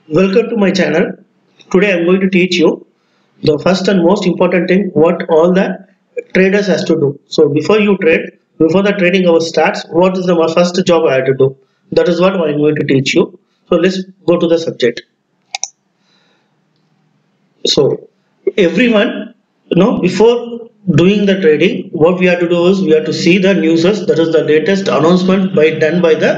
Welcome to my channel. Today I am going to teach you the first and most important thing what all the traders has to do. So before you trade, before the trading hour starts, what is the first job I have to do? That is what I am going to teach you. So let's go to the subject. So everyone, before doing the trading, what we have to do is we have to see the newses. That is the latest announcement done by the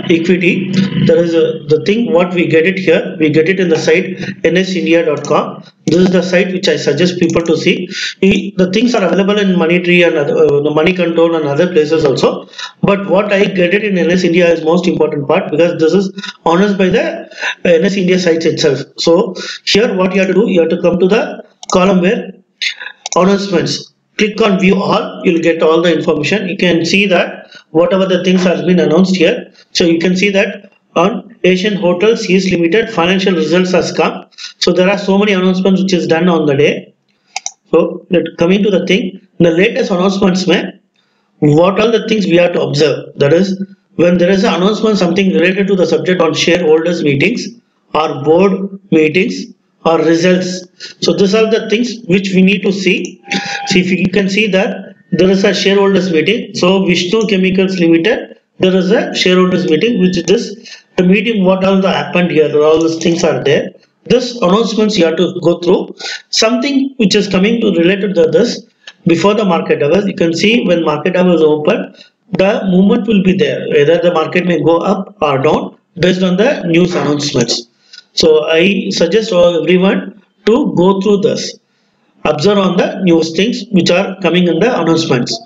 equity. That is the thing. What we get it here, we get it in the site nsindia.com. This is the site which I suggest people to see. The things are available in Money Tree and the Money Control and other places also. But what I get it in NS India is most important part because this is honest by the NS India site itself. So here what you have to do, you have to come to the column where announcements. Click on view all, you'll get all the information. You can see that whatever the things has been announced here. So you can see that on Asian Hotels East Limited financial results has come. So there are so many announcements which is done on the day. So coming to the thing, the latest announcements what are the things we have to observe? That is, when there is an announcement something related to the subject on shareholders meetings or board meetings or results. So these are the things which we need to see. See if you can see that there is a shareholders meeting. So Vishnu Chemicals Limited, there is a shareholders meeting, which is this the meeting what all the happened here, all these things are there. This announcements you have to go through. Something which is coming to related to this before the market hours, you can see when market hours open, the movement will be there. Whether the market may go up or down based on the news announcements. So I suggest everyone to go through this. Observe on the news things which are coming in the announcements,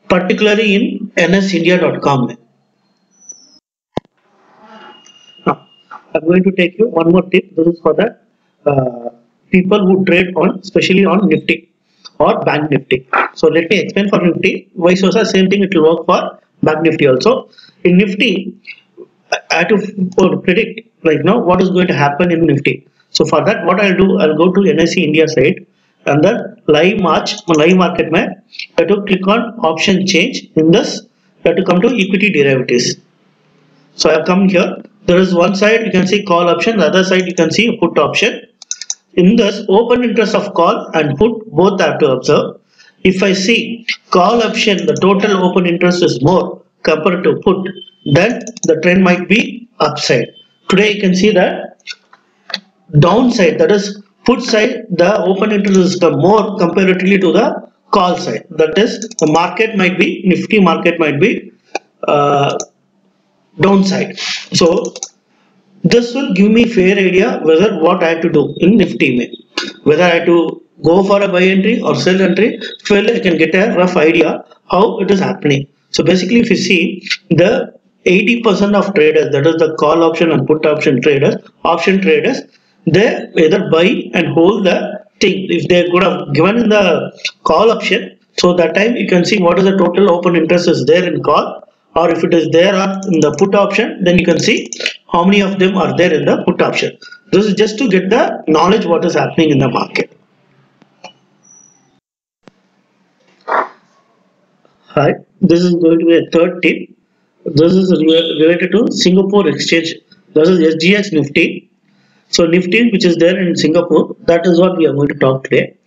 particularly in nsindia.com. Now, I'm going to take you one more tip. This is for the people who trade on, especially on Nifty or Bank Nifty. So let me explain for Nifty. Vice versa, same thing it will work for Bank Nifty also. In Nifty, I have to predict right now what is going to happen in Nifty. So for that, what I'll do, I'll go to NSE India site and the live market map. I have to click on option change. In this, I have to come to equity derivatives. So I have come here. There is one side you can see call option, the other side you can see put option. In this open interest of call and put both have to observe. If I see call option, the total open interest is more compared to put, then the trend might be upside. Today you can see that downside, that is put side, the open interest is more comparatively to the call side. That is the market might be, Nifty market might be downside. So this will give me fair idea whether what I have to do in Nifty, whether I have to go for a buy entry or sell entry. Well, I can get a rough idea how it is happening. So basically, if you see the 80% of traders, that is the call option and put option traders, they either buy and hold the thing. If they could have given in the call option, so that time you can see what is the total open interest is there in call, or if it is there in the put option, then you can see how many of them are there in the put option. This is just to get the knowledge what is happening in the market. Hi, this is going to be a third tip. This is related to Singapore exchange. This is SGX Nifty. So Nifty, which is there in Singapore, that is what we are going to talk today.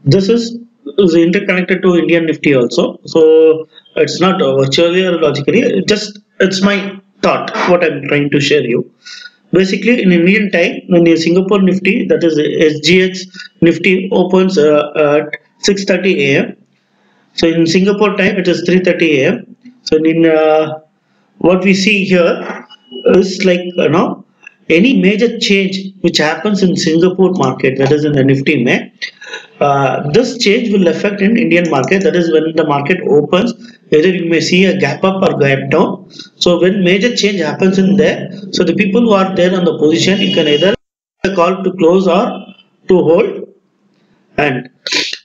This is interconnected to Indian Nifty also. So it's not virtually or logically. It's my thought what I'm trying to share you. Basically, in Indian time, when the Singapore Nifty, that is SGX Nifty, opens at 6:30 a.m. So in Singapore time, it is 3:30 a.m. So in what we see here is like any major change which happens in Singapore market, that is in the Nifty this change will affect in Indian market. That is when the market opens, either you may see a gap up or gap down. So when major change happens in there, so the people who are there on the position, you can either call to close or to hold. And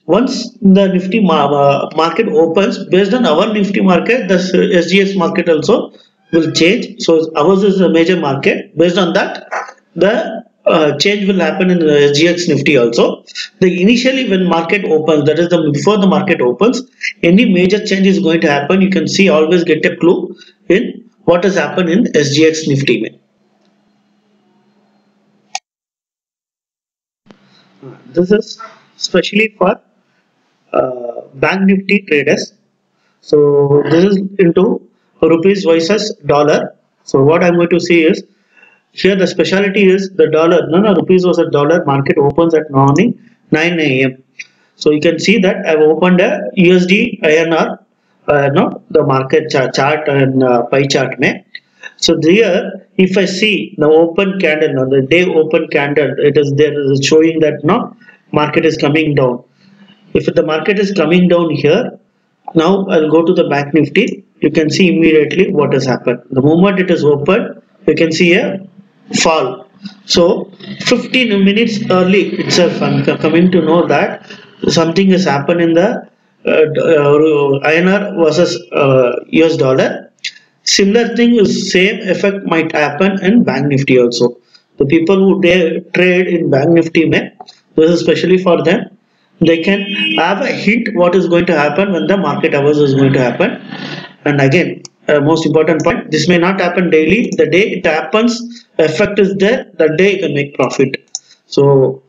once the Nifty market opens, based on our Nifty market, the SGS market also will change. So ours is a major market. Based on that, the change will happen in the SGX Nifty also. Initially when market opens, that is before the market opens, any major change is going to happen. You can see always get a clue in what has happened in SGX Nifty. this is especially for bank nifty traders. So this is into rupees versus dollar. So what I'm going to see is here the specialty is the dollar. No, rupees versus dollar market opens at morning 9 a.m. So you can see that I've opened a USD INR, no, the market chart and pie chart. So there, if I see the open candle, no, the day open candle, it is there is showing that no market is coming down. If the market is coming down here, now I'll go to the bank nifty. You can see immediately what has happened. The moment it is open, you can see a fall. So 15 minutes early itself, I'm coming to know that something has happened in the INR versus US dollar. Similar thing is same effect might happen in bank nifty also. The people who trade in bank nifty, this is especially for them. They can have a hint what is going to happen when the market hours is going to happen. And again, most important point, this may not happen daily. The day it happens, effect is there, the day you can make profit. So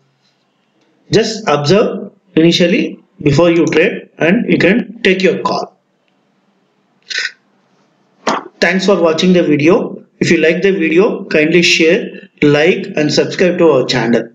just observe initially before you trade and you can take your call. Thanks for watching the video. If you like the video, kindly share, like and subscribe to our channel.